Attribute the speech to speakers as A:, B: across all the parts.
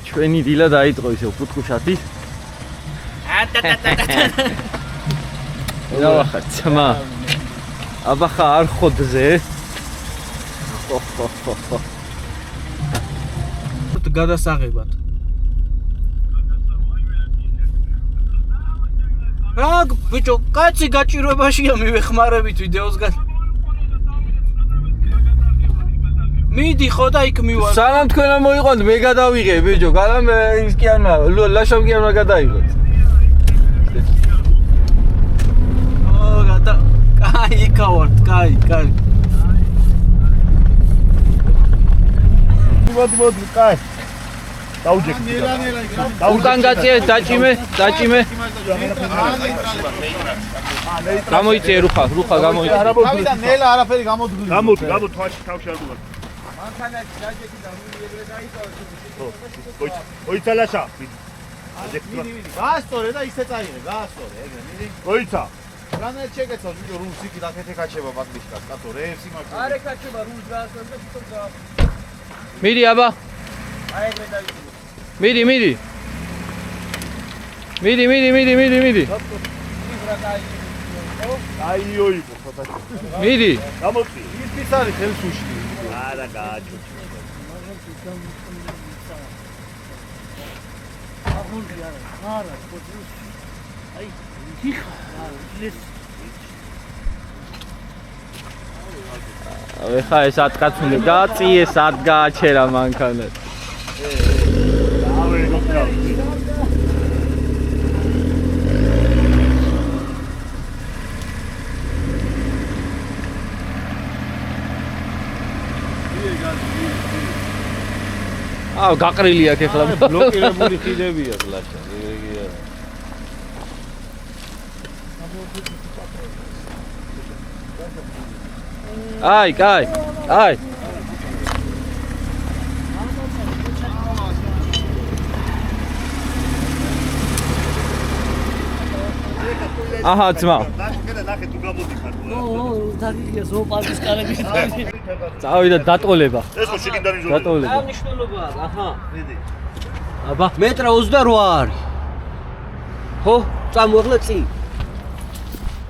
A: ჩვენი დილა დაიწყო ისე ფუტკუშათი. რა ვახარ ძმა? აბა ხარ ხოდზე?
B: გადასაღებად. რა ბიჭო, კაცი გაჭირვებაშია მივეხმარებით ვიდეოსგან. მიდი ხო და იქ მივარ.
A: სანამ თქვენ არ მოიყვანთ მე გადავიღე ბიჭო, განამ ის კი არ ლაშავ კი არ გადაიღოთ.
B: კაი იქავართ, კაი.
C: მოდი, კაი. დაუჯექ.
A: უკან გაწიე, დაჭიმე. გამოიწე რუხა გამოიწე.
C: თავიდან ნელა არაფერი გამოდგინე. გამოდი, თვაში თავში არ გუგა. მანქანა დაჭეკი და მიიღე დაიწყო. ოიცა ლაშა. გაასწორე და ისე წაიღე, გაასწორე, ეგრე, მიდი. ოიცა. რანაირ შეგეცავს ვიდეო რულს იქი და ქეთე კაჩება ბაგლიშკას, კაცო, რეევსი მაქვს.
B: არე კაჩება რულს გაასწორე და თვითონ გა.
A: მიდი აბა.
B: აი ეგრე დაიწყო.
A: მიდი. მიდი.
C: აიო იყო ფოტოში.
A: მიდი.
C: გამოწი. ის არის ხელს უშლი. არა გააჩო.
B: არა, ფოტოს. აი, თიხა, ლეს.
A: ეხა ეს ატკაცული გაწიე, სად გააჩერა მანქანა.
C: დავე გოქრავდი.
A: გაყრილი აქ ეხლა
C: ბლოკირებული ხიდებია ლაშა, ეგრეა.
A: აი. აჰა ძმა.
C: ნახე თუ გამოდიხარ.
B: დაგიგია ზოოპარკის კარების დანი.
A: წავიდა დატყოლება.
C: ეს ხო შეგინდანი ზონა.
A: დატყოლება.
B: რა მნიშვნელობაა? აჰა.
C: მიდი.
A: აბა,
B: მეტრა 28 არის. ხო, წამოღლა წინ.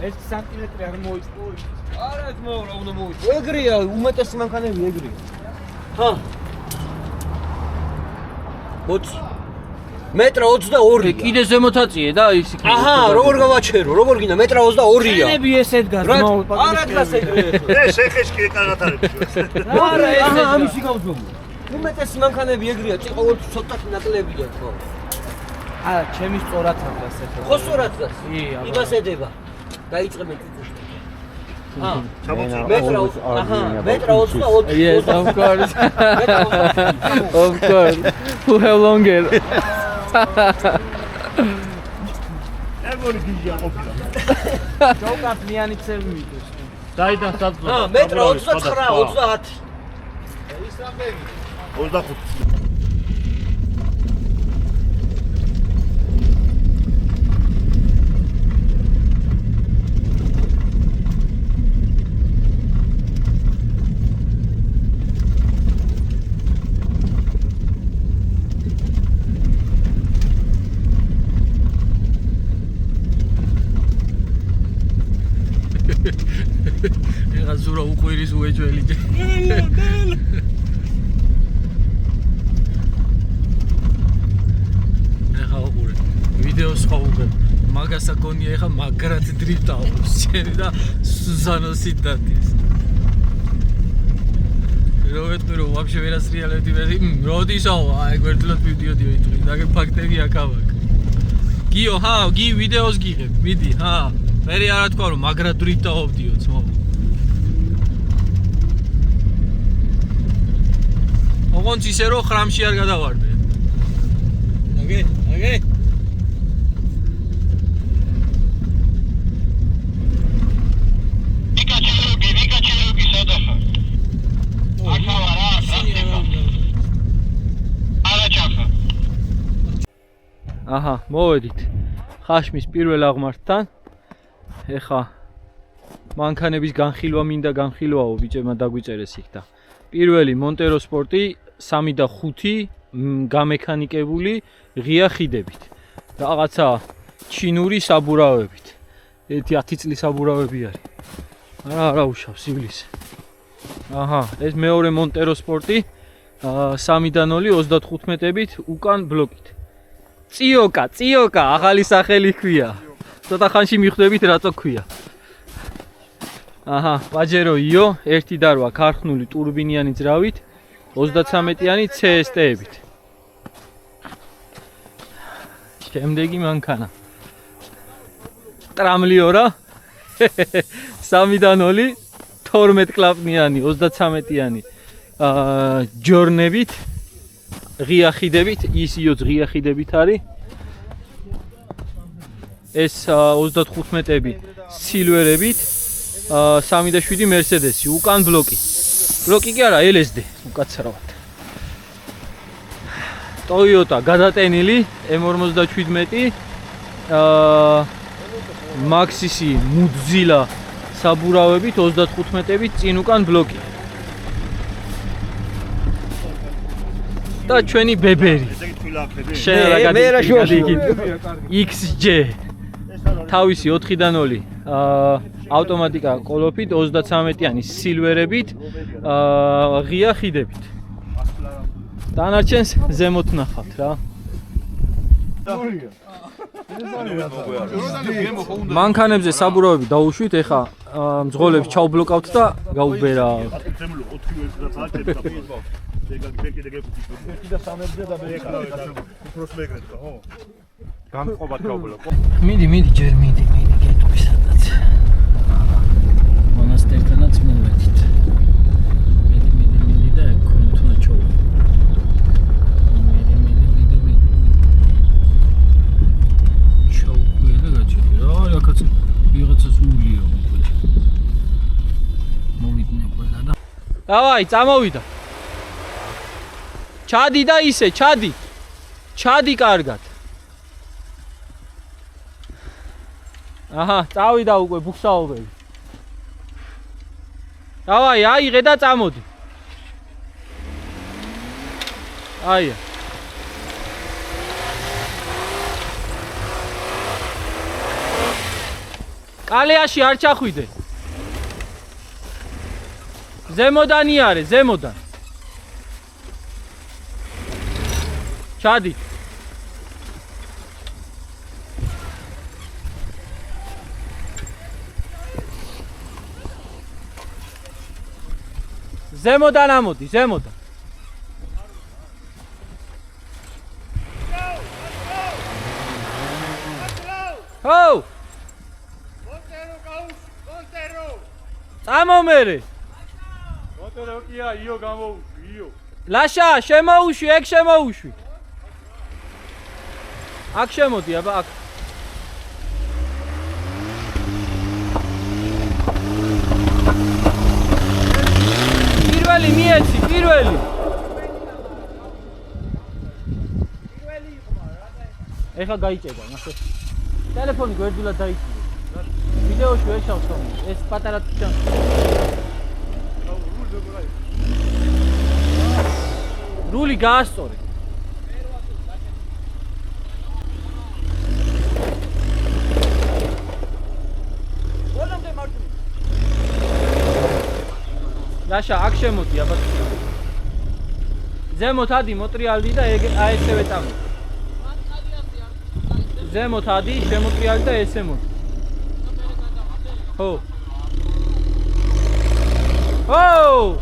B: 1 სანტიმეტრი არ მოიწვო. არა ძმაო, რა უნდა მოიწვო. ეგრეა, უმეტესი მანქანები ეგრეა. ჰა. მოწ. მეტრა 22.
A: კიდე ზემოთაწიე და ის იქნება.
B: აჰა, როგორ გავაჩერო? როგორ გინდა? მეტრა 22-ია.
D: ნები ესეთ გაზმაო.
B: არა დღეს ეგრეა.
C: ეს ეხეშკი ეკარათ არის.
B: არა, აჰა, ამისი გავძმო. უმეტესი მანქანები ეგრეა, წიყოვთ ცოტათი ნაკლებია ხო?
D: არა, ჩემი სწორად აქვს ესე.
B: ხო სწორად გას.
D: ია,
B: იმას ედება. დაიწყებენ წიწუშს.
C: მეტრა
B: მეტრა 22.
A: Yes, of course. Of course. Who have longer?
C: ეგონი გიჟია ყოფილა.
D: ჯოკათლიანი ცევი მიდოს.
A: დაიდან საფლო.
B: მეტრა 29, 30.
C: ის რამდენი? 25.
A: ეხა ზურა უყვირის უეჯველი. ეხა უყურე. ვიდეოს ხო უყურე. მაგასა გონია ეხა მაგრად დრიფტავს. შენ და სუზანოსი დადის. რო ვეთქვი რომ ვაფშე ვერას რეალები ვერ როდისაო აი გვერდლად ვიდეოდი ვიტყვი და ფაქტები აკავაკ. გიო ჰა, გი ვიდეოს გიღებ. მიდი ჰა. მე არა თქვა რომ მაგრად დრიფტავობდიო ძმო. ოღონდ ისე რომ ხრამში არ გადავარდე.
B: აგე.
C: ვიკაჩეროგი სადახა. ახლა რა, არაჩახა.
A: აჰა, მოვედით. ხაშმის პირველ აღმართთან. ეხა მანქანების განხილვა მინდა განხილვაო ბიჭებმა დაგვიწერეს იქ და პირველი მონტერო სპორტი 3 და 5 გამექანიკებული ღია ხიდებით. Რაღაცა ჩინური საბურავებით. 10 წლის საბურავები არის. არა უშავს ივლის. აჰა, ეს მეორე მონტერო სპორტი 3-დან 0 35-ებით უკან ბლოკით. წიოკა, ახალი სახელი ქვია. ცოტა ხანში მიხვდებით რატო ქვია. აჰა, პაჯერო იო, 1 დარვა ქარხნული ტურბინიანი ძრავით, 33-იანი CST-ებით. შემდეგი მანქანა. ტრამლიორა 3-დან 0 12 კლაპნიანი 33-იანი ჯორნებით ღია ხიდებით ის იოც ღია ხიდებით არის ეს 35-ები სილვერებით 3.7 მერსედესი უკან ბლოკი კი არა LSD უკაცრავად Toyota გადატენილი M47 Maxis Mudzilla საბურავებით 35-ებით წინ უკან ბლოკი. და ჩვენი ბებერი. მე რა შევაშინე. XJ. თავისი 4-დან 0 ავტომატიკა ყოლოფით 33-იანი სილვერებით ღია ხიდებით. დანარჩენს ზემოთ ნახავთ რა. მანქანებზე საბურავები დაუშვით, ეხა მძღოლებს ჩავბლოკავთ და გაუბერა. მიდი ჯერ მიდი გეტყვი სადაც. მონასტერთანაც მოვედით. მიდი და კონტუნა ჩოუ. Якაც ვიღაცას ულიო უკვე. მოვიდნენ ყველა და. დავაი, წამოვიდა. ჩადი და ისე, ჩადი. ჩადი კარგად. აჰა, წავიდა უკვე ბუქსაობები. დავაი, აიღე და წამოდი. აია. კალეაში არ ჩახვიდე. ზემოდანი არის, ზემოდან. ჩადი. ზემოდან ამოდი, ზემოდან. ჰოუ! წამომერე. მოტორო კია იო გამოუშვი, იო. ლაშა, შემოუშვი, ეგ შემოუშვი. აქ შემოდი, აბა აქ. პირველი მიეცი, პირველი. ეხა გაიჭედა, ნახე. ტელეფონი გვერდულად დაიჭირე. ვიდეოში ეშავს ხომ ეს პატარა თვითონ რული გაასწორე ბოლომდე მარტო ლაშა აქ შემოდი აბა ზემოთ ადი მოტრიალდი და აესევე წამო ზემოთ ადი შემოტრიალდი და ესე მოდი Oh. Oh. Ho.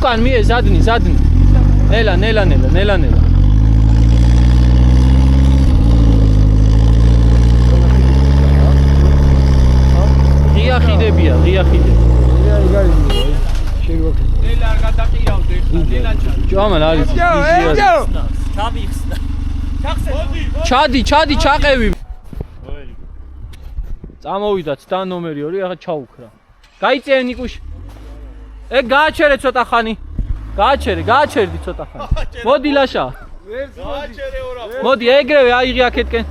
A: უკან მიე ზადნი ნელა ღია ხიდებია ნელა არ გადაყირავდე ეხლა ნელა ჩამან არის ჩავიხსნა ჩადი, ჩაყევი. წამოვიდა ცდა ნომერი 2, ახლა ჩაუქრა. გაიწევ ნიკუში. გააჩერე ცოტა ხანი. გააჩერდი ცოტა ხანი. მოდი ლაშა.
C: გააჩერე ორა.
A: მოდი ეგრევე აიღი აქეთკენ.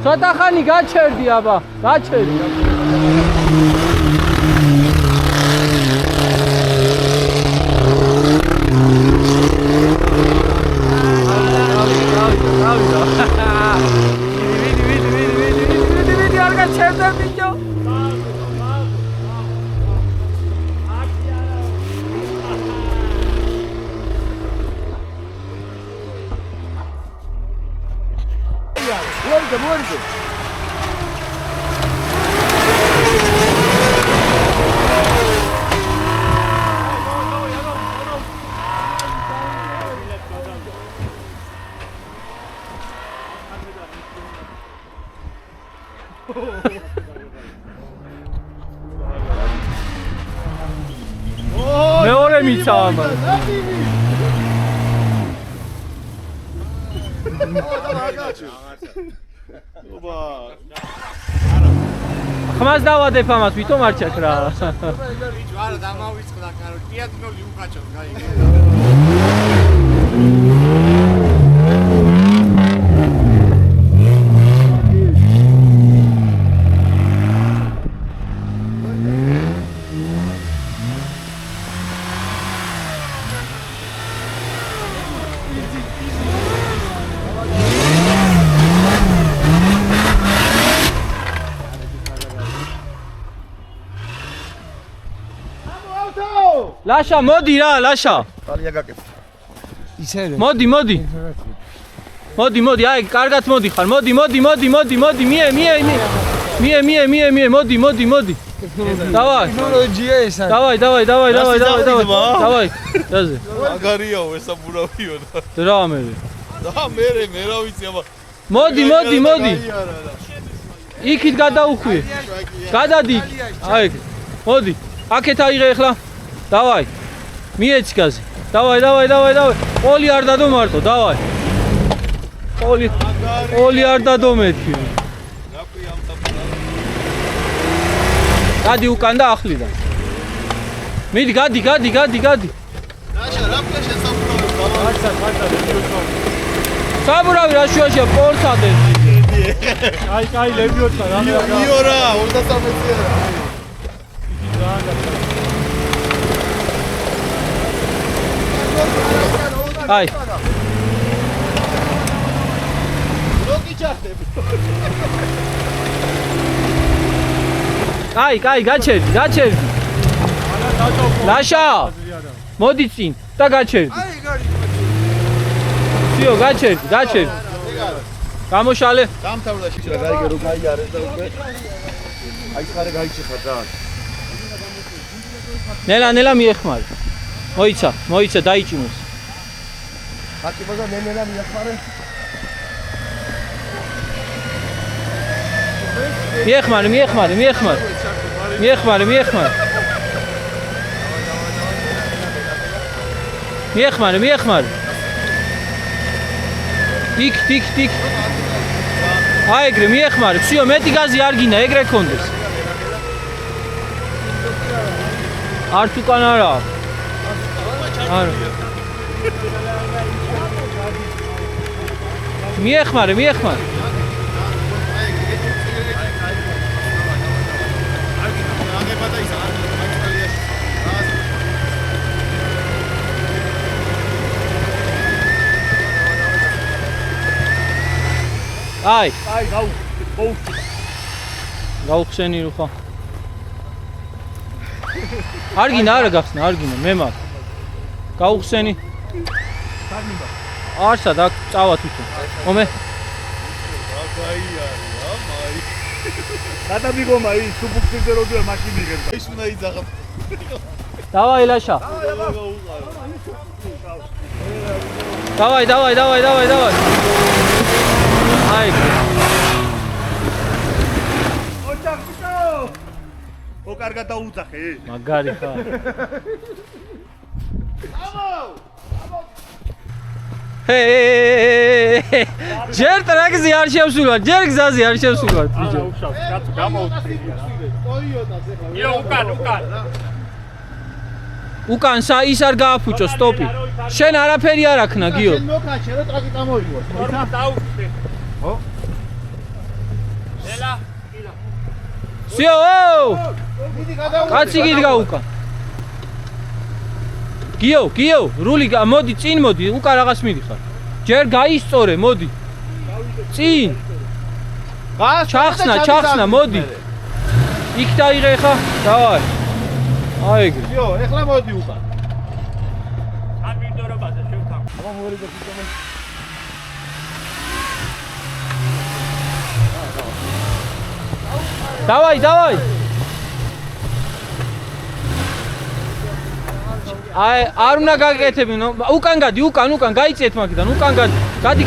A: ცოტა ხანი გაჩერდი აბა, გაჩერდი. ვიდი არ გაჩერდა ბიჭო.
B: მოერგე.
A: მეორე მიცავა ამან. ხმას დავადებ ამას, ვითომ არ ჩაქრა.
C: არა დამავიწყდა, კარო. კიადნოლი უხაჭო, გაიგე.
A: ლაშა მოდი რა, ლაშა.
C: ტალია გაკეთე.
B: ისევე.
A: მოდი, აი, კარგად მოდი ხარ. მოდი, მie, მოდი. დავაი.
B: ტექნოლოგია ეს არის.
A: დავაი. დაზე.
C: მაგარიაო, ესაბურავიო და.
A: რა მე.
C: და მე რა ვიცი, აბა.
A: მოდი. იქით გადაუხვიე. გადადი. აი, მოდი. აქეთ აიღე ახლა. დავაი. მიეცკაზე. დავაი. ყოლი არ დადო მარტო, დავაი. ყოლი არ დადო მეთქი. გადი უკან და ახლიდან. მიდი, გადი.
C: ნაშა, რა ფლეშ ესაბურავი?
A: საბურავი რა შუაშია, პორტადე. კაი, ლებიოცა რა.
C: იორა, 23-ია.
A: აი. კაი, გაჩერდი. ლაშა. მოდი წინ და გაჩერდი. სიო, გაჩერდი. გამოშალე.
C: დამთავრდა შეჭრა, გაიგე რომ გაიარეს და უკვე აი ხარე გაიჭიხა და.
A: ნელა მიეხმარი. მოიცა დაიჭიმოს.
B: აკიბოზა ნელა მიეხმარე.
A: მიეხმარი. იქ. აი ეგრე მიეხმარი. всё, მეტი გაზი არ გინდა, ეგრე კონდეს. არც უკან არა. არა. მიეხმარი. აი, გაუხსენი რო ხა. არ გინდა, არა გახსნა, არ გინდა, მე მაგ. გაუხსენი. არსა და წავა თვითონ. ომე.
C: გადამიგომა ის სუბუქცეზე როდია მაშინ მიღებ. ის უნდა იძახა.
A: დავაი ლაშა. დავაი. აი.
C: ო კარგად დაუძახე.
A: მაგარი ხარ. ჯერ ტრაკზე არ შევსულვარ, ჯერ გზაზე არ შევსულვარ, ბიჭო.
C: უშავს, კაცო, გამოუცხდია რა. იო, უკან.
A: უკან ის არ გააფუჭო, სტოპი. შენ არაფერი არ აქნა, გიო.
C: შენ მოკაჩე, რომ ტრაკი წამოიღოს. ხორმა დაუხდე. ხო? ელა, კიდა.
A: სიო!
C: მიდი გადავუყე.
A: კაცი გიდგა უკან. გიო, რული მოდი, წინ მოდი, უკან რაღაც მიდიხარ. ჯერ გაისწორე, მოდი. წინ. ჩახსნა, მოდი. იქ დაიღე ხა, დავაი. აი ეგრე.
C: იო, ეხლა მოდი უკან.
E: არ მინდორობაზე შევქამ.
C: აბა მოვერიდე ფიტომენ.
A: დავაი. აი, არ უნდა გაგეკეთებინო. უკან გადი, უკან, გაიწიეთ მაგიდან, უკან გადი. გადი.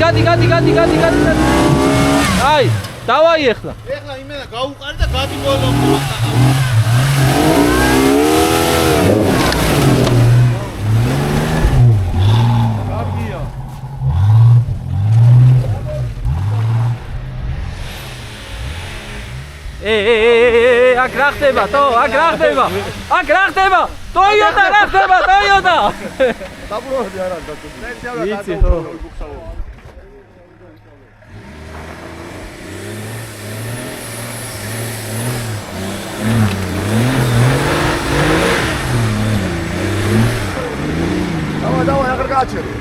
A: აი, დავაი ეხლა.
C: ეხლა იმენა გაუყარი და გადი ბოლო. კარგია.
A: აქ რა ხდება? Toyota რა ხდება?
C: დაბლოდი არა დაწუდი.
A: იცი ხო?
C: давай, აღარ გააჩერე.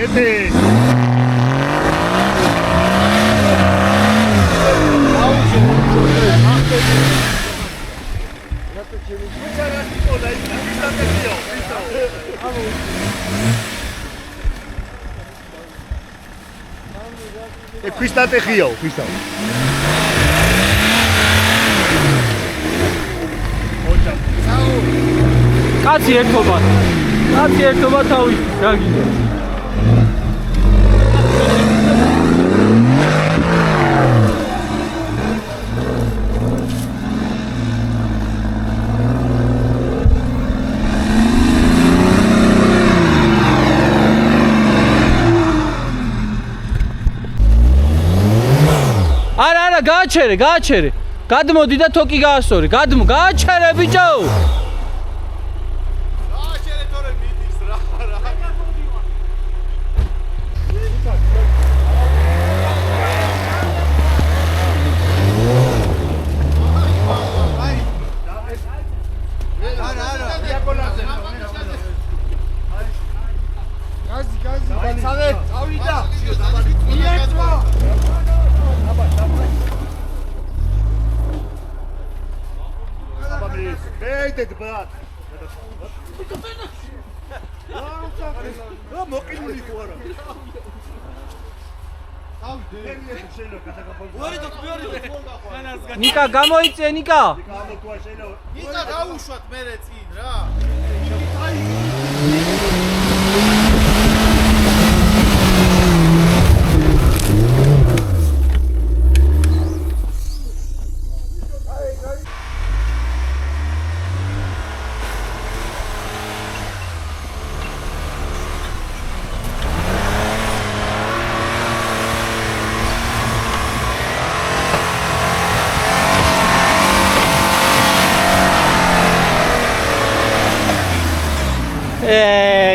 C: ეტე Quistate Rio, quista.
A: კაცი ერთობა თავი გაგიგე. არა, გააჩერე. გადმოდი და თოკი გაასწორე. გააჩერე ბიჭო.
C: გააჩერე თორე მიდის რა. გაზი. წავიდა. იეთვა. Эй, брат! А, мокрый фора.
A: ნიკა გამოიწე, ნიკა.
C: ნიკა გაუშვათ მერე წინ რა.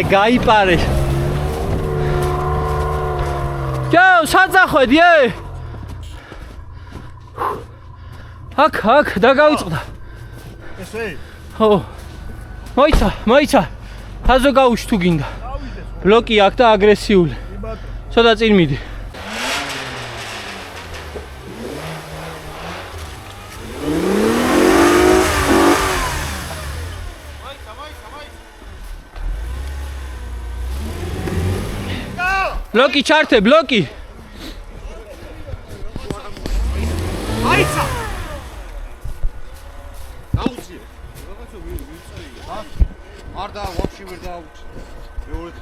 A: გაიპარე. ჯო, საძახვედი, აქ დაგავიწყდა.
C: ესე?
A: ხო. მოიცა. თაზო გაუშვ თუ გინდა. ბლოკი აქ და აგრესიული. ცოტა წინ მიდი. ბლოკი ჩართე, ბლოკი.
C: აიცა. გაუწიე. არ და ვაფშე ვერ დააუჩი. მეურეთ.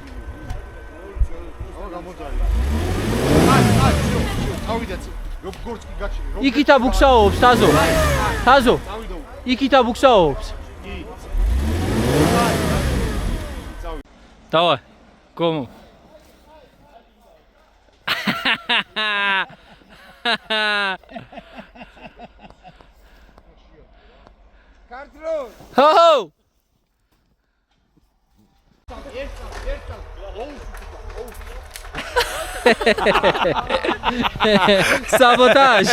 C: აუ გამოძალი. ავიდაც. როგორც კი გაჩერე.
A: იქითა ბუქსაობს, თაზო. იქითა ბუქსაობს.
C: კი.
A: Давай. Кому?
B: Картро.
A: Хо-хо. Саботаж.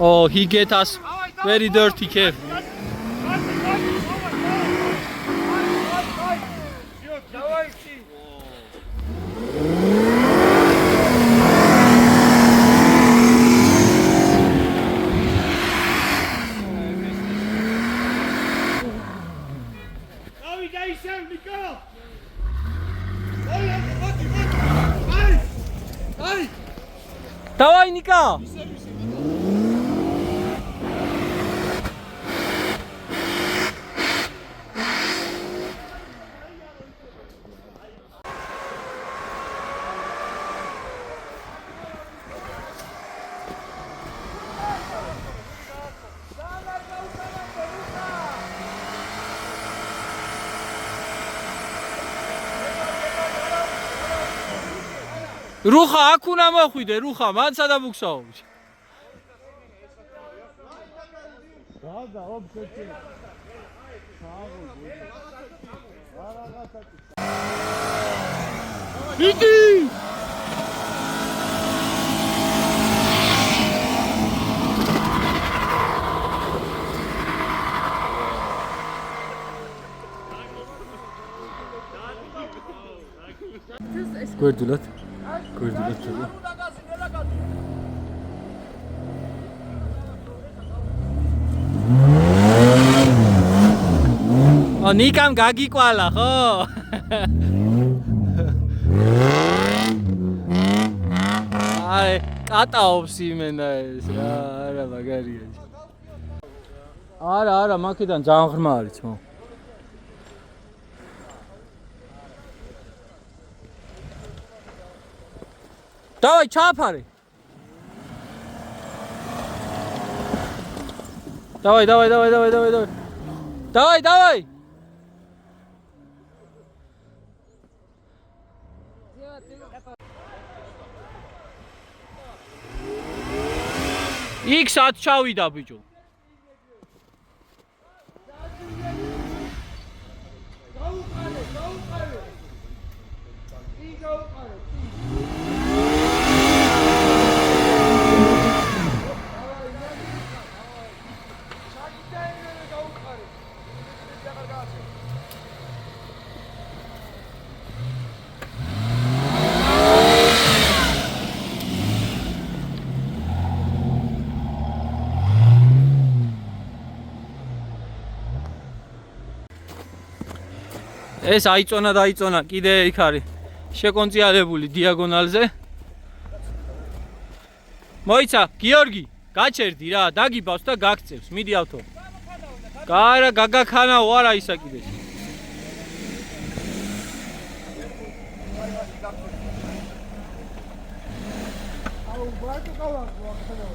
A: Oh, he get us very dirty cave. Давай, Ника! რუხა აქ უნდა მოხვიდე, რუხა, მან სადა მუქსაო. იდი! გვერდულად. გვერდულად ჩავა. ნიკამ გაგიკვალა, ხო? აი, კატაობს იმენა ეს რა, არა მაგარია. არა, მაქედან ძალიან ღრმა არის, ხო? Давай, чапари. Давай. Давай. იქ სად ჩავიდა ბიჭო? ეს აიწონა, კიდე იქ არის შეკონციალებული დიაგონალზე. მოიცა, გიორგი, გაჩერდი რა, დაგიბავს და გაგწევს, მიდი ავთო. კარა, გაგაქანაო არა ისა კიდე. აუ, ბატო ყავა, ახლა.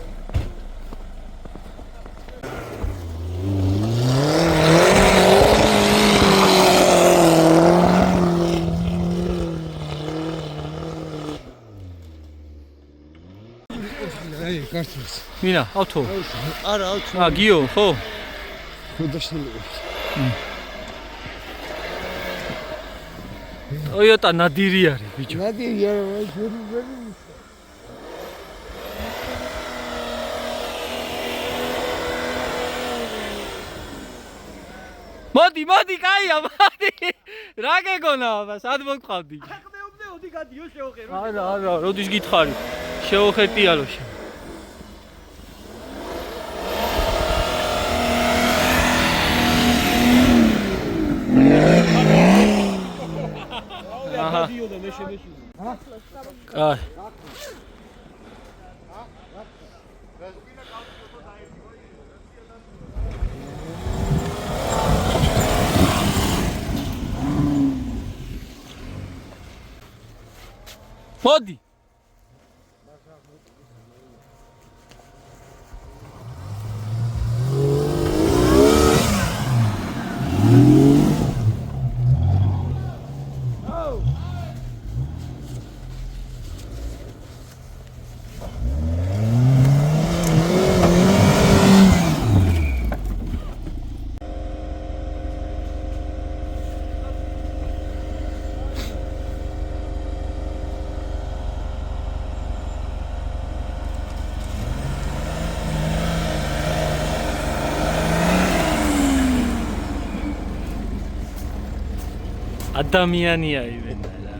A: მინა, ავთო.
B: არა, ავთო.
A: გიო, ხო?
B: ხოდაშნელი.
A: Toyota ნადირი არის, ბიჭო.
B: ნადირი არა, ვერი.
A: მოდი, კაია, მოდი. რა გეგონა, სად მოგყავდი?
E: ოდი გადიო შევხედო.
A: არა, როდის გითხარი? შევხედიალო შე.
E: გადიოდა მე შემეში.
A: კაი. მოდი. ადამიანია ივენა რა.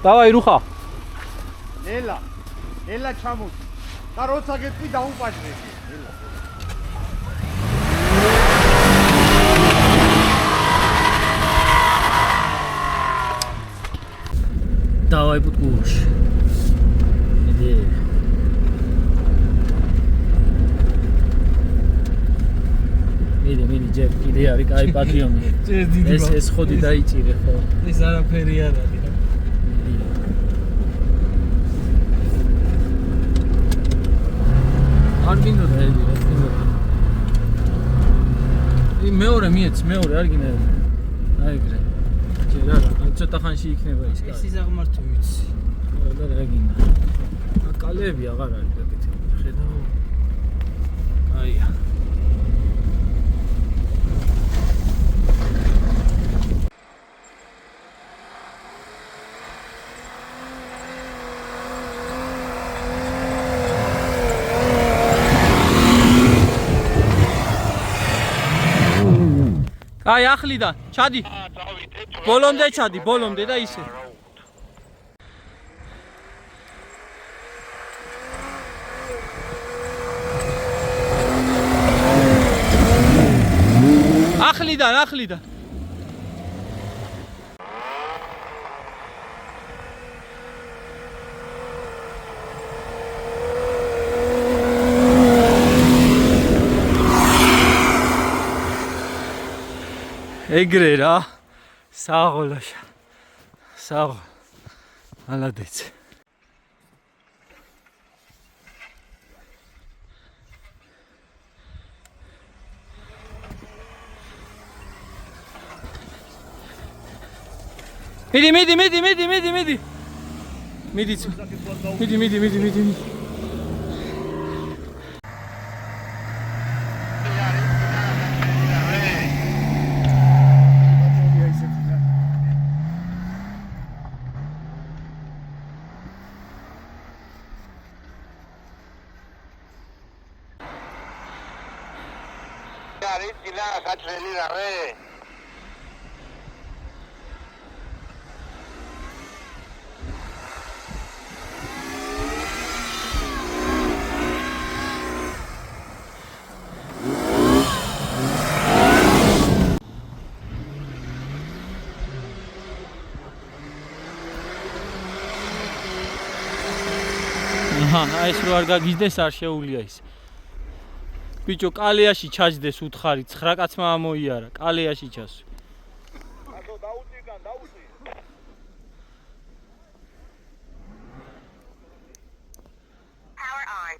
A: დავაი რუხა.
C: ელა ჩამოდი. და როცა გეტყვი დაუპაჭრები.
A: Давай путкуш. Иди. მიდი ჯერ კიდე არის კაი პატრიონი. ეს ხოდი დაიწირე ხო. ეს არაფერი არ არის. არ მინდოდა ელი, რა თქმა უნდა. მეორე მიეც, მეორე არ გინდა. აი ეგრე. ჯერ არა, ცოტა ხანში იქნება ის კაცი.
D: ეს იზაღმართო ვიცი.
A: და რა გინდა. კალები აღარ არის გაკეთებული, ხედავ. აია. აი ახლიდან, ჩადი. ბოლომდე ჩადი, ბოლომდე და ისე. ახლიდან. ეგრე რა. საღოლაშა. საღო. მალადეც. მიდი. მიდი. ეს რო არ გაგიზდეს არ შეუულია ის. ბიჭო, კალეაში ჩაჯდეს უთხარი, 9 კაცმა ამოიარა, კალეაში ჩას.
C: აბა დაუწიგან, დაუწი.
F: Power on.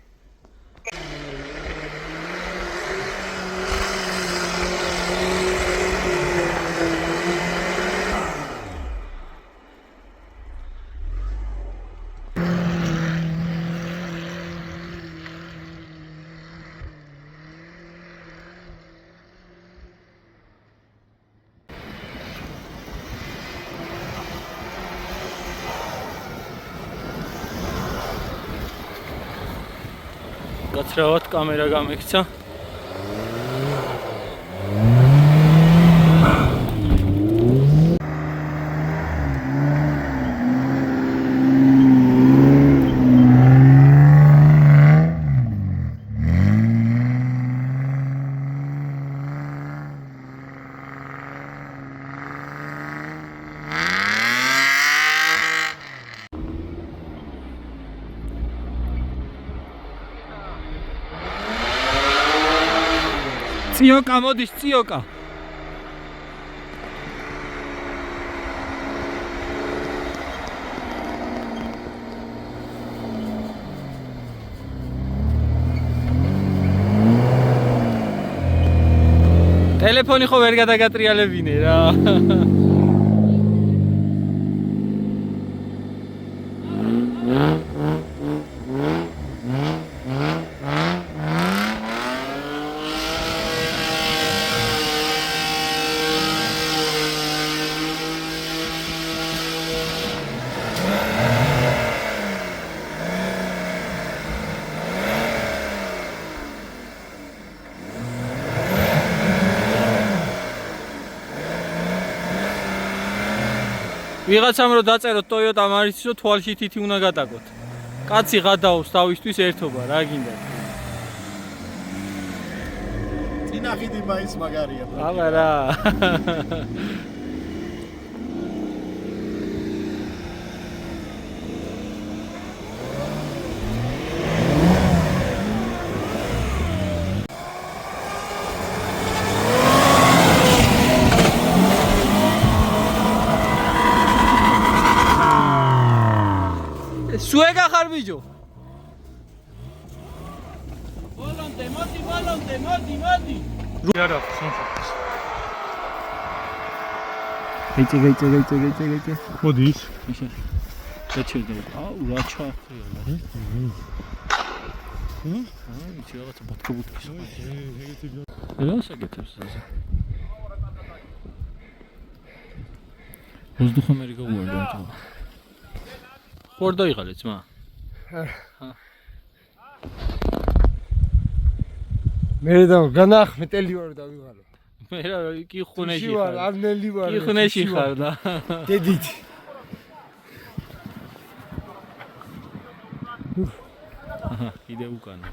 A: გაცრავად კამერა გამექცა. Цыёка, модиш, цыёка. Телефони ხო ვერ გადაგატრიალებინე რა. ვიღაცამ რო დაწეროთ Toyota Maris'ო თვალში თითი უნდა გადაგოთ. კაცი გადაობს თავისთვის ერთობა, რა გინდა?
C: წინახიდი მაინც მაგარია.
A: აბა რა. Suega ხარბიჯო.
D: Volante, moti.
A: არა, სამშობლოს. გეჭე.
C: მოდი ის.
A: გაჩერდა. აუ, რა ჩახრია. აი, რაღაცა ბათქობუთქის. რა საკეთებს ასე? воздух Америка უარდა. ხوار დაიღალე ძმა?
B: მე და განახმეტელი ვარ და ვიღალო.
A: მე რა კი ხუნეში ხარ.
B: არნელი ვარ.
A: კი ხუნეში ხარ და.
B: დედით.
A: იდე უკანა.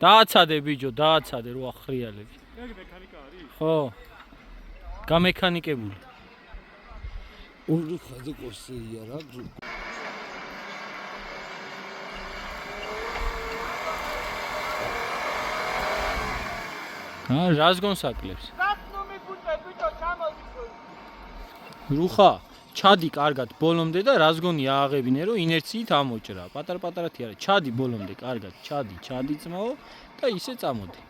A: დააცადე ბიჯო, დააცადე რო ახრიალები.
C: ეგ მექანიკა არის?
A: ხო. გამექანიკებული.
B: ორი ხაზი კორსეია რა.
A: რაზგონს აკლებს. რუხა, ჩადი კარგად ბოლომდე და რაზგონი ააღებინე რომ ინერციით ამოჭრა. პატარ-პატარათი არა, ჩადი ბოლომდე კარგად, ჩადი ძმაო და ისე წამოდი.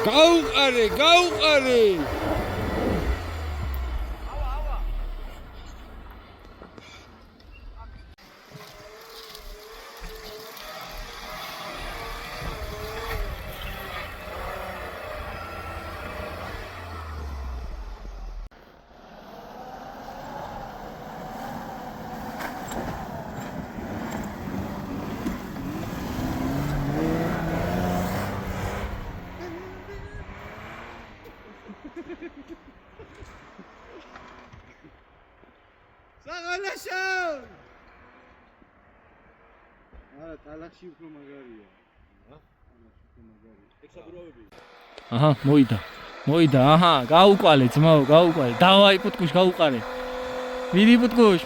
A: გაუყარე.
C: არა, ტალახში უფრო მაგარია.
A: აჰა, მოიდა, აჰა, გაუყვალე ძმაო, გაუყვალე. დავაი პუტკუშ, გაუყარე. მიდი პუტკუშ.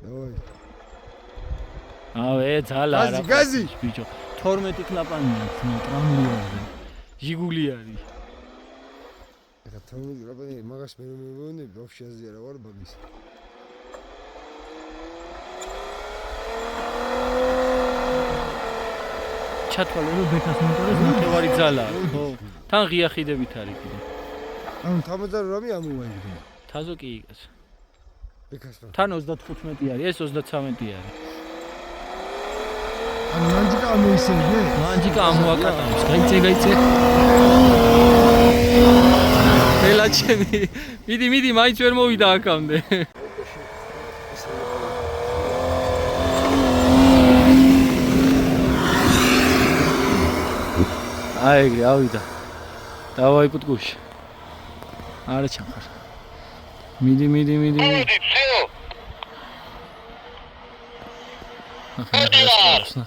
B: დავაი.
A: ავე, ძალა რა.
B: გაზი.
A: ბიჭო, 12 კლაპანია, ტრამვი არის. ჟიგული არის.
B: ეხა 12 კლაპანი მაგას მე მეგონი ვაფშე აზია რა ვარ ბაბის.
A: ჩათვალე რომ ბექას მოტორეს ნახევარი ძალა, ხო. თან ღია ხიდებით არის კიდე.
B: ანუ 13 რამე ამოვაიგე.
A: თაზო კი იგას.
B: ბექას რა.
A: თან 35 არის, ეს 33 არის.
B: ანუ მანჯიკა ამოისერგე?
A: მანჯიკა ამოაკატავს, გაიწე. ელაჩემი. მიდი, მაინც ვერ მოვიდა აქამდე. აი, გავიდა. დავაი პუტკუშ. არა ჩახარ. მიდი. ახლა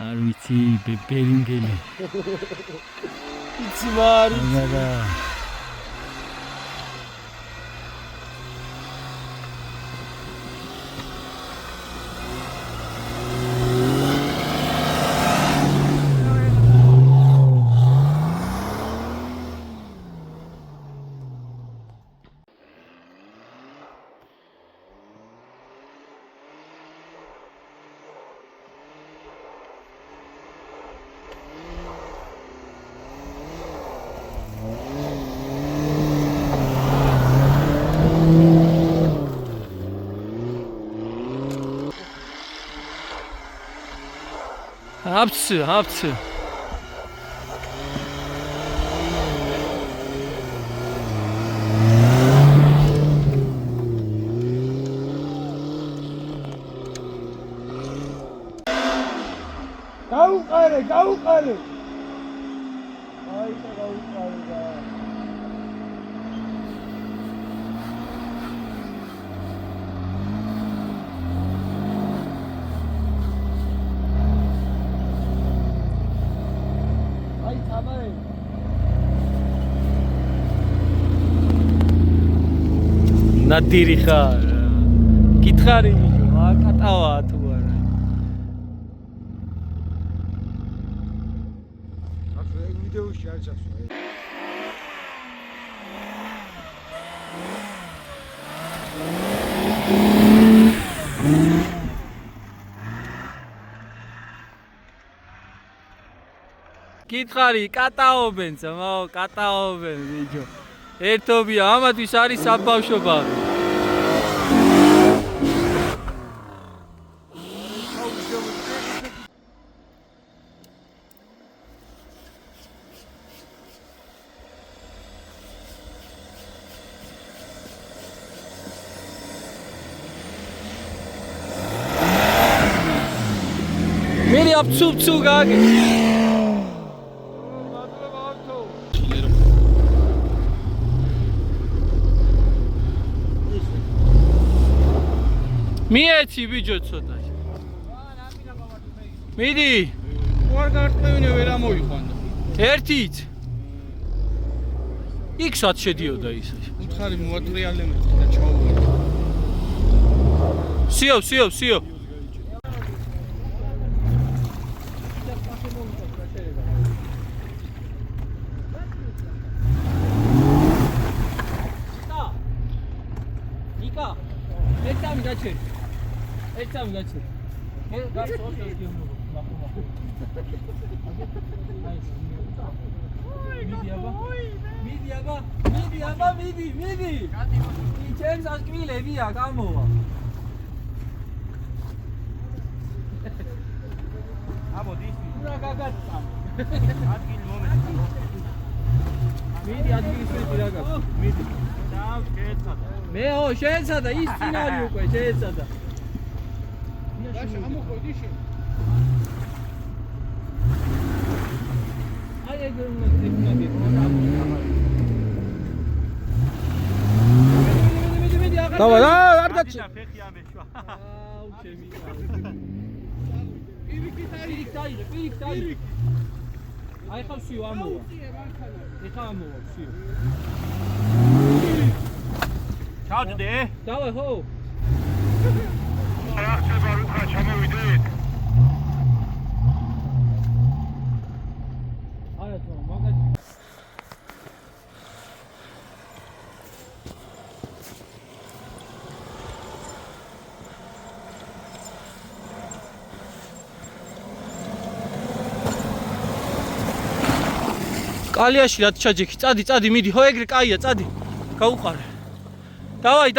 A: არ ვიცი ბერინგელი
B: იცი მარი
A: და აბცი
B: გაუყარე აი და გაუყარე და
A: ნადირი ხარ კითხარი აკატავა თუ არა
B: ახლა ეგ ვიდეოში არ ჩახსოვე
A: კითხარი კატაობენ ზმაო კატაობენ ბიჭო ერთობია ამათვის არის საბავშვო ბაღი მერი აფცუცუ გაგი მიეცი ბიჭო ცოტა მიდი
D: ვარ გარტყევინე ვერ ამოიყვანდა
A: ერთით იქ სად შედიოდა ის
D: უთხარი მოატრიალე მე და ჩაუვარ
A: სიო ერთამი გაჩერე. მე გასწორს ეს გემო. მიდი. ჩემს ასკვილებია, გამოვა.
C: ამოდი ის
A: რა გაგაცა.
C: ადგილი მომეცი.
A: მიდი ადგილის მეტი რა გაქვს. მიდი.
C: შეეცადა.
A: მეო, შეეცადა ის წინარი უკვე, შეეცადა.
D: დაშა ამოყოდი შენ
A: აი ეგ მოგდები
B: დავა არ გაჩი
C: ფეხი ამეშვა
A: აუ ჩემი
D: პირიქით
A: აი ხავ სიო ამოვა ეხა ამოვა სიო
C: ჩავდე
A: დავა ხო
C: ახლა რუხა ჩამოვიდეთ
A: არა თქო მაგას კალიაში რა ჩაჯექი წადი მიდი ხო ეგრე კაია წადი გაუყარე დავაი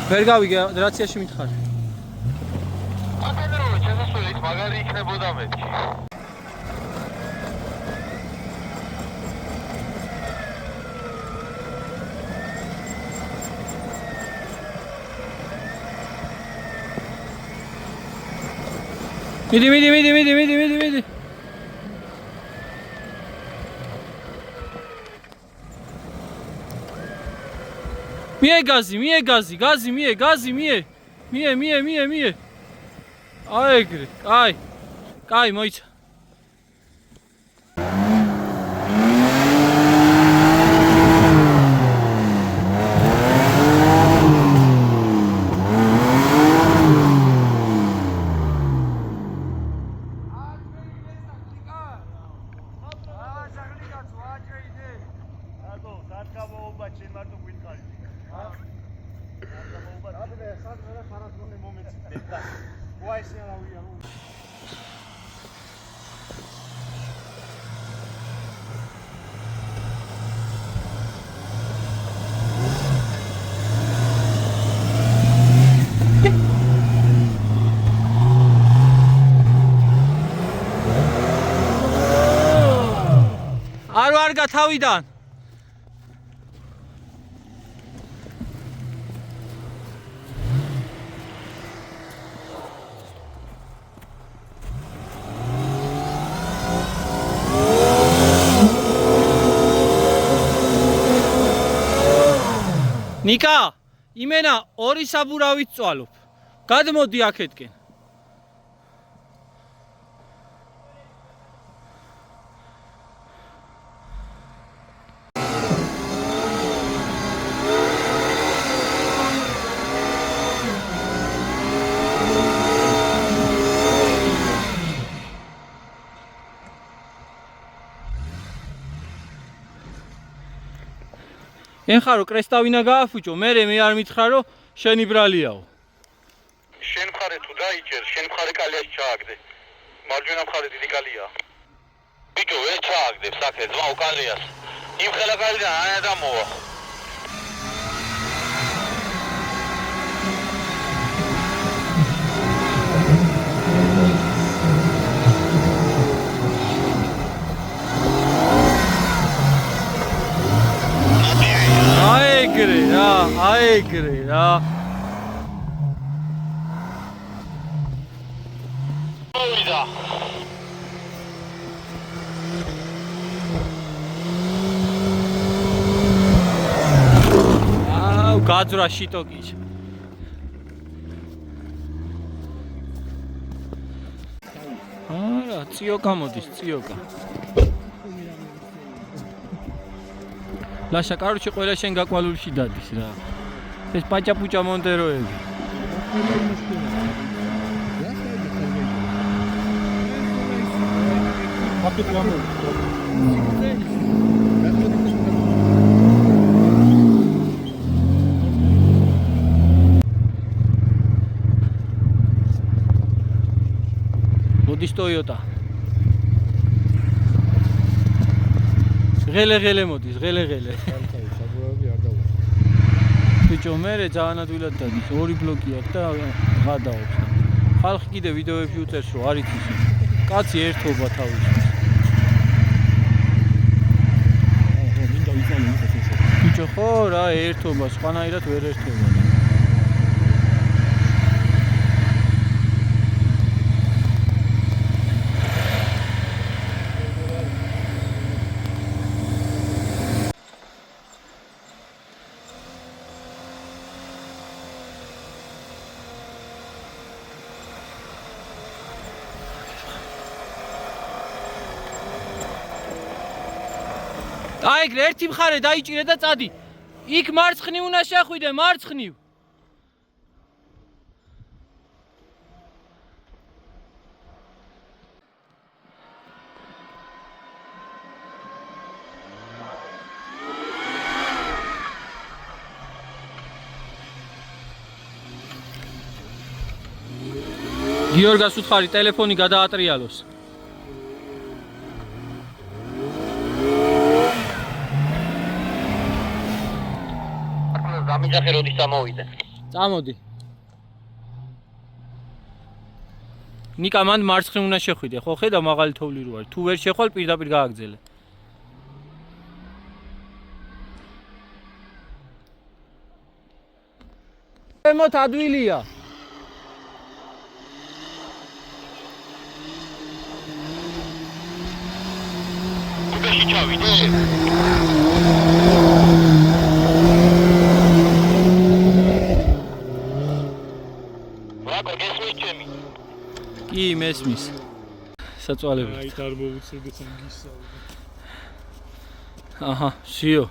A: ვერ გავიგე რაციაში მითხარი
G: აკადემია შესასვლელით მაგარი იქნებოდა მეთქი
A: მიდი მie გაზი, მie. აეგრე, კაი, მოიცა. არ ვარგა თავიდან. ნიკა, იმენა ორი საბურავით წვალობ. გადმოდი აქეთკენ. ეხარო კრესტავინა გააფუჭო, მე არ მითხრა რომ შენი ბრალიაო.
G: შენ მხარე თუ დაიჭერ, შენ მხარე კალიას ჩააგდე. მარჯვენა მხარე დიდი კალია. ბიჭო, ეს ჩააგდე, საქე, ძმაო კალიას. იმ ხელა კალიდან ანა დამოვა.
A: აეგრე რა.
G: მოვიდა.
A: გაძვრა შიტოკიჩ. არა, ციოკა მოდის, ციოკა. ლაშა, კაროჩე ყველა შენ გაკვალულში დადის რა. ეს პაჭაპუჭა მონტეროები. მოდის ტოიოტა. ღელე მოდის, ღელე. ბიჭო, მე ძაანადვილად დადის, ორი ბლოკი აქვს და გადაობს. ხალხი კიდე ვიდეოებში უწერს, რომ არ იცის. კაცი ერთობა თავისთვის. ბიჭო, ხო რა, ერთობა, სხვანაირად ვერ ერთობა. აიგრე ერთი მხარე დაიჭირე და წადი. იქ მარცხნივ უნდა შეხვიდე, მარცხნივ. გიორგას უთხარი ტელეფონი გადაატრიალოს.
G: გამიძახე როდის წამოვიდე.
A: წამოდი. ნიკა, მან მარცხნივ უნდა შეხვიდე, ხო ხედავ მაღალი თოვლი რო არის. თუ ვერ შეხვალ პირდაპირ გააგზელე. ემოთ ადვილია.
G: უკეში ჩავიდე.
A: კი, მესმის. საწვალებით.
C: არ მოუწევდეთ ამ გისავ.
A: აჰა, შიო.